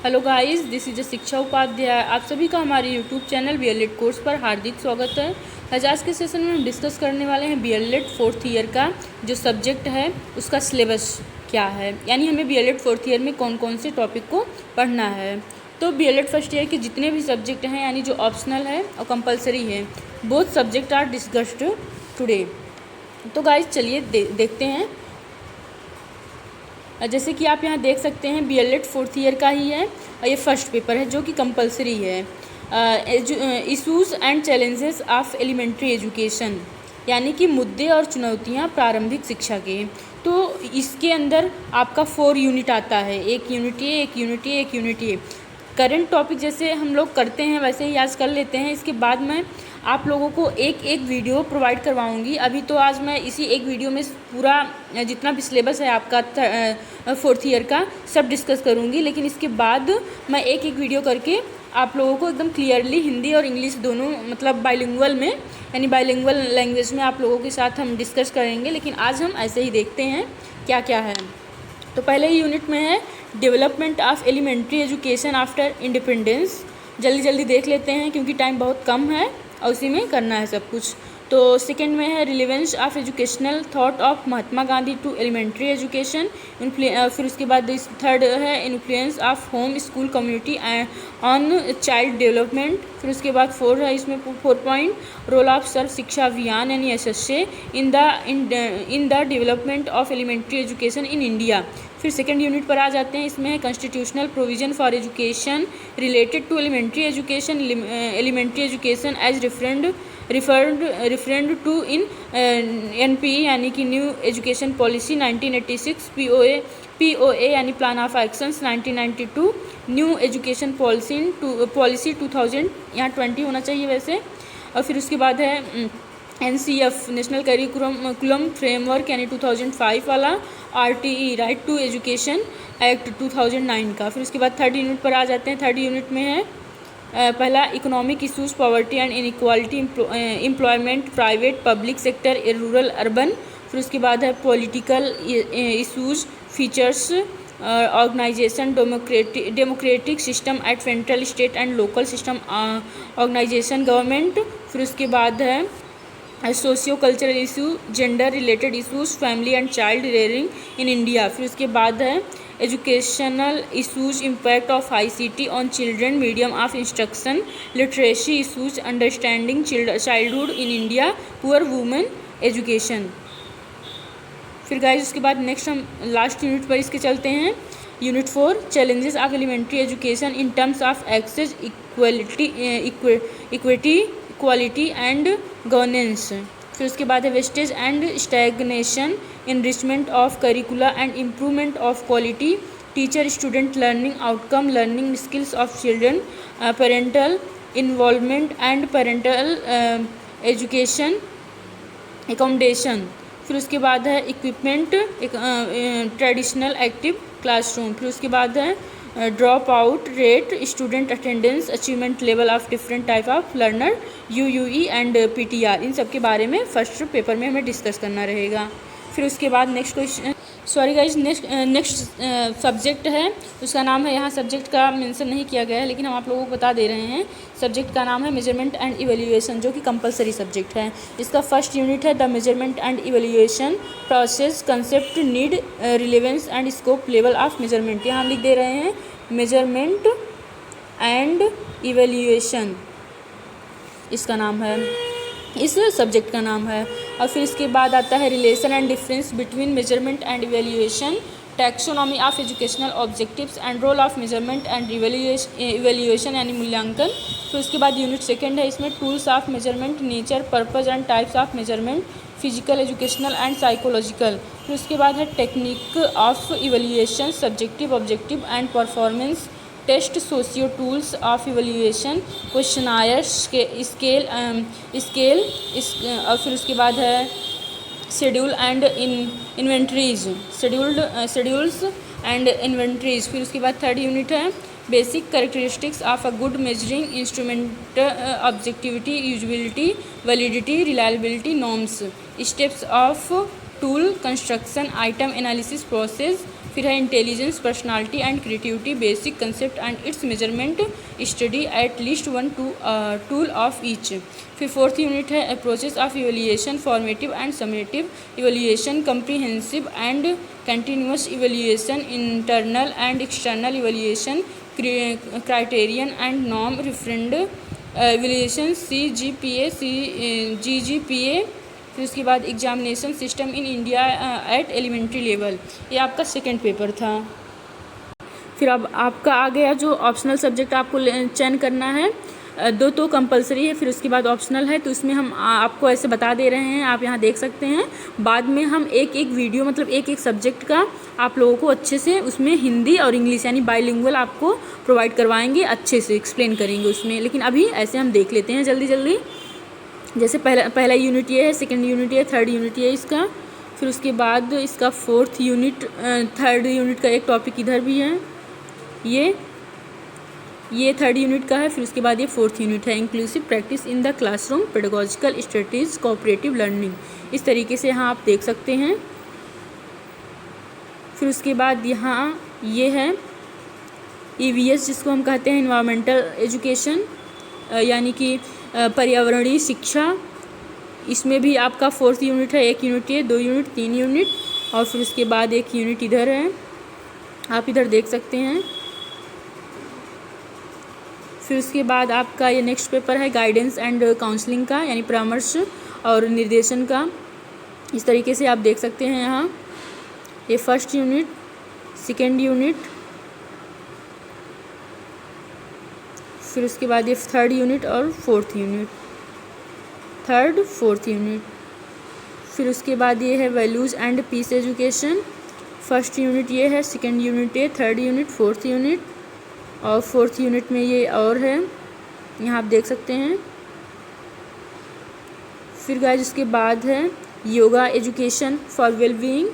Hello guys, this is शिक्षा उपाध्याय। आप सभी का हमारे यूट्यूब चैनल BLED कोर्स पर हार्दिक स्वागत है। आज के सेशन में हम डिस्कस करने वाले हैं BLED फोर्थ ईयर का जो सब्जेक्ट है उसका सिलेबस क्या है, यानी हमें BLED फोर्थ ईयर में कौन कौन से टॉपिक को पढ़ना है। तो BLED फर्स्ट ईयर के जितने भी सब्जेक्ट हैं, यानी जो ऑप्शनल है और कंपलसरी है, both subject are discussed today. तो गाइस चलिए देखते हैं। जैसे कि आप यहाँ देख सकते हैं BLED फोर्थ ईयर का ही है और ये फर्स्ट पेपर है जो कि कंपलसरी है। Issues and challenges of elementary education, यानी कि मुद्दे और चुनौतियाँ प्रारंभिक शिक्षा के। तो इसके अंदर आपका 4 यूनिट आता है, एक यूनिट ए। करंट टॉपिक जैसे हम लोग करते हैं वैसे ही आज कर लेते हैं। इसके बाद मैं आप लोगों को एक वीडियो प्रोवाइड करवाऊंगी। अभी तो आज मैं इसी एक वीडियो में पूरा जितना भी सिलेबस है आपका फोर्थ ईयर का सब डिस्कस करूंगी, लेकिन इसके बाद मैं एक वीडियो करके आप लोगों को एकदम क्लियरली हिंदी और इंग्लिश दोनों, मतलब बाइलिंगुअल में, यानी बाइलिंगुअल लैंग्वेज में आप लोगों के साथ हम डिस्कस करेंगे। लेकिन आज हम ऐसे ही देखते हैं क्या क्या है। तो पहले ही यूनिट में है development of elementary education after independence. जल्दी देख लेते हैं क्योंकि टाइम बहुत कम है और उसी में करना है सब कुछ। तो सेकेंड में है relevance of educational thought of Mahatma Gandhi to elementary education. फिर उसके बाद थर्ड है influence of home school community on child development. फिर उसके बाद 4 है इसमें 4 पॉइंट रोल ऑफ सर्व शिक्षा अभियान यानी SSA in the development of elementary education in India. फिर सेकेंड यूनिट पर आ जाते हैं। इसमें है constitutional provision for education related to elementary education as referred to in NPE यानी कि न्यू एजुकेशन पॉलिसी 1986, POA यानी plan of actions 1992, new education policy 2000, यहाँ 20 होना चाहिए वैसे। और फिर उसके बाद है NCF नेशनल करिकुलम फ्रेमवर्क यानी 2005 वाला, RTE right to education act 2009 का। फिर उसके बाद थर्ड यूनिट पर आ जाते हैं। थर्ड यूनिट में है पहला economic issues, poverty and inequality, employment, private public sector, rural urban. फिर उसके बाद है political issues, features, organisation, democratic system at central, state and local system organisation government. फिर उसके बाद है socio cultural issue, gender related issues, family and child rearing in India. फिर उसके बाद है educational issues, impact of ICT on children, medium of instruction, literacy issues, understanding childhood in India, poor women education. फिर guys उसके बाद next हम last unit पर इसके चलते हैं। Unit 4 challenges of elementary education in terms of access, equity, quality and governance. फिर उसके बाद है wastage and stagnation, enrichment of curricula and improvement of quality, teacher student learning outcome, learning skills of children, parental involvement and parental education accommodation. फिर उसके बाद है equipment, traditional active classroom. फिर उसके बाद है drop out rate, student attendance, achievement level of different type of learner, UUE and PTR। इन सब के बारे में फर्स्ट पेपर में हमें डिस्कस करना रहेगा। फिर उसके बाद next question, sorry guys, next subject है, उसका नाम है, यहाँ सब्जेक्ट का मेंशन नहीं किया गया है लेकिन हम आप लोगों को बता दे रहे हैं। सब्जेक्ट का नाम है मेजरमेंट एंड इवेल्युएशन, जो कि कंपलसरी सब्जेक्ट है। इसका फर्स्ट यूनिट है the measurement and evaluation process, concept, need, relevance and scope, level of measurement. यहाँ हम लिख दे रहे हैं मेजरमेंट एंड इवेल्युएशन, इसका नाम है, इस सब्जेक्ट का नाम है। और फिर इसके बाद आता है relation and difference between measurement and evaluation, taxonomy of educational objectives and role of measurement and evaluation यानी मूल्यांकन। फिर उसके बाद यूनिट सेकेंड है, इसमें tools of measurement, nature, purpose and types of measurement, physical, educational and psychological. फिर उसके बाद है technique of evaluation, subjective, objective and performance test, socio tools of evaluation, questionnaire, scale. और फिर उसके बाद है schedule and inventories, schedules and inventories. फिर उसके बाद थर्ड यूनिट है basic characteristics of a good measuring instrument, objectivity, usability, validity, reliability, norms, steps of tool construction, item analysis process, फिर है intelligence, personality and creativity, basic concept and its measurement, study at least one tool of each. फिर fourth unit है approaches of evaluation, formative and summative evaluation, comprehensive and continuous evaluation, internal and external evaluation, criterion and norm referenced evaluation, CGPA, GGPA। फिर उसके बाद examination system in India at elementary level. ये आपका second paper था। फिर अब आपका आ गया जो ऑप्शनल सब्जेक्ट आपको चयन करना है, दो तो कंपलसरी है, फिर उसके बाद ऑप्शनल है। तो इसमें हम आपको ऐसे बता दे रहे हैं, आप यहाँ देख सकते हैं। बाद में हम एक एक वीडियो मतलब एक एक सब्जेक्ट का आप लोगों को अच्छे से उसमें हिंदी और इंग्लिश यानी बाइलिंगुअल आपको प्रोवाइड करवाएंगे, अच्छे से एक्सप्लेन करेंगे उसमें। लेकिन अभी ऐसे हम देख लेते हैं जल्दी जल्दी। जैसे पहला यूनिट ये है, सेकेंड यूनिट ये, थर्ड यूनिट ये इसका। फिर उसके बाद इसका फोर्थ यूनिट, थर्ड यूनिट का एक टॉपिक इधर भी है, ये थर्ड यूनिट का है। फिर उसके बाद ये फोर्थ यूनिट है, inclusive practice in the classroom, pedagogical strategies, cooperative learning. इस तरीके से यहाँ आप देख सकते हैं। फिर उसके बाद यहाँ ये है EVS, जिसको हम कहते हैं इन्वायरमेंटल एजुकेशन, यानी कि पर्यावरणीय शिक्षा। इसमें भी आपका फोर्थ यूनिट है, एक यूनिट ये, दो यूनिट, तीन यूनिट, और फिर उसके बाद एक यूनिट इधर है, आप इधर देख सकते हैं। फिर उसके बाद आपका ये नेक्स्ट पेपर है गाइडेंस एंड काउंसलिंग का, यानी परामर्श और निर्देशन का। इस तरीके से आप देख सकते हैं यहाँ ये फर्स्ट यूनिट, सेकेंड यूनिट, फिर उसके बाद ये थर्ड यूनिट और fourth unit, third fourth unit. फिर उसके बाद ये है values and peace education, first unit ये है, सेकेंड यूनिट ये, थर्ड यूनिट, फोर्थ यूनिट, और फोर्थ यूनिट में ये और है, यहाँ आप देख सकते हैं। फिर गाइस इसके बाद है योगा एजुकेशन फॉर वेलबीइंग,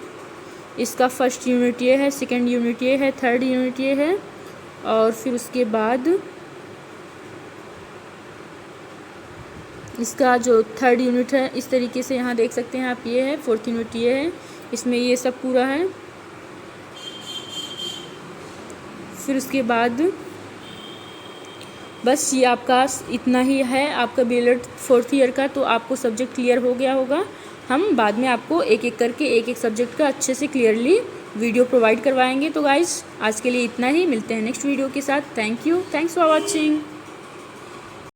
इसका फर्स्ट यूनिट ये है, सेकेंड यूनिट ये है, थर्ड यूनिट ये है, और फिर उसके बाद इसका जो थर्ड यूनिट है, इस तरीके से यहाँ देख सकते हैं आप, ये है, फोर्थ यूनिट ये है, इसमें ये सब पूरा है। फिर उसके बाद बस ये आपका इतना ही है आपका BLED फोर्थ ईयर का। तो आपको सब्जेक्ट क्लियर हो गया होगा। हम बाद में आपको एक एक करके एक एक सब्जेक्ट का अच्छे से क्लियरली वीडियो प्रोवाइड करवाएंगे। तो गाइस आज के लिए इतना ही, मिलते हैं नेक्स्ट वीडियो के साथ। Thank you, thanks for watching.